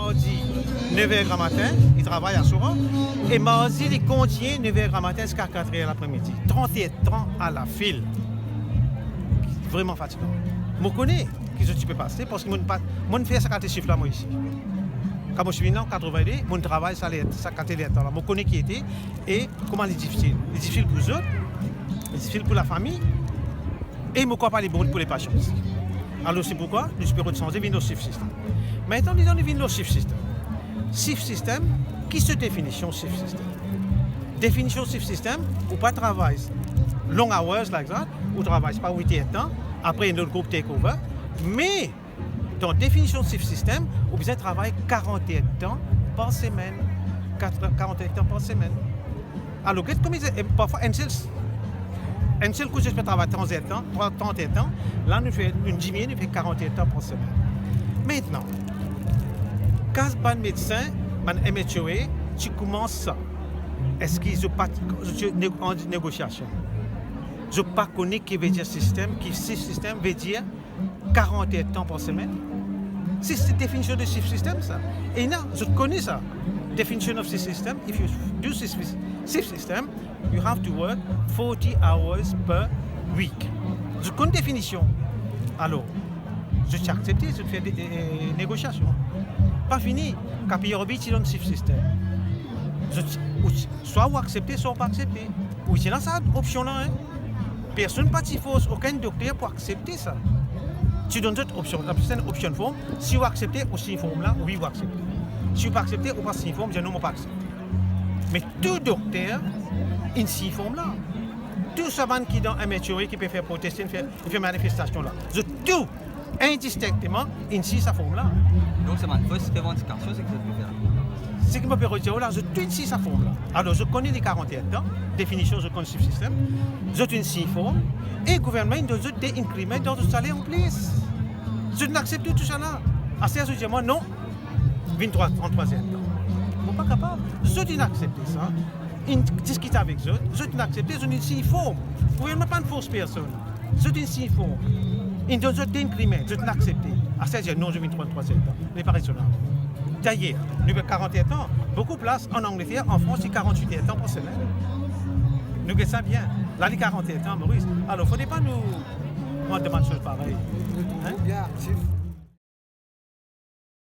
mardi, 9h matin, il travaille à Soran. Et mardi, il continue 9h matin jusqu'à 4h l'après-midi. 38 ans à la file. Vraiment fatigant. Je connais ce que tu peux passer parce que je fais ça quand je suis là, moi ici. Quand je suis là, 80 ans, mon travail, ça quand il est là. Je connais qui était et comment il est difficile. Il est difficile pour eux autres, il est difficile pour la famille et je ne crois pas les bons pour les patients. Alors c'est pourquoi nous espérons changer le shift system. Maintenant, nous avons le shift system. Shift system, qui se définition shift system? Définition shift system, ou pas travail long hours, like that, ou travail pas 8 heures, après notre groupe takeover, mais dans la définition shift system, vous besoin travailler 41 temps par semaine. 41 temps par semaine. Alors, comme parfois, un seul coup, je peux travailler 30 ans. Là, nous faisons une diminution, nous faisons 41 temps par semaine. Maintenant, quand un médecin, un MHOA, tu commences ça. Est-ce qu'ils ont pas en négociation? Je ne sais pas ce qui veut dire système, qui système veut dire 41 temps par semaine. C'est la définition de shift system, ça. Et non, je connais ça. Definition of shift system, if you do shift system, you have to work 40 hours per week. Je connais la définition. Alors, je suis accepté, je fais des négociations. Pas fini. Quand il y a un shift system. Soit vous acceptez, soit vous pas acceptez. Oui, c'est là ça, option là. Hein. Personne pas si fausse, aucun docteur pour accepter ça. Tu donnes d'autres options. C'est une option forme. Si vous acceptez aussi une forme là, oui, vous acceptez. Si vous ne pas acceptez ou pas une forme, je ne pas accepter. Mais tout docteur, une si forme là. Tout ce qui est dans un métier qui peut faire protester, faire manifestation là. Tout, indistinctement, une si sa forme là. Donc c'est ma fausse revendication, c'est que je peux faire. Ce qui me peut retirer là, je tout une si sa forme là. Alors je connais les 41 ans, définition je connais le système, je une si forme, et le gouvernement donne des incréments dans le salaire en plus. Je n'accepte tout ça là. À ce je dis moi non, 23, 33e ans. Je ne suis pas capable. Je n'accepte ça. Ils discutent avec eux, je n'accepte, je ne suis forme. Vous ne pouvez pas une fausse personne. Je ne suis forme. Ils donnent des incréments, je n'accepte. À ce je dis non, je viens 33e ans. Ce n'est pas raisonnable. D'ailleurs, nous avons 41 ans, beaucoup de places en Angleterre, en France, c'est 48 ans par semaine. Nous avons ça bien. Là, les 41 ans, Maurice. Alors, il ne faudrait pas nous demander des choses pareilles. Hein?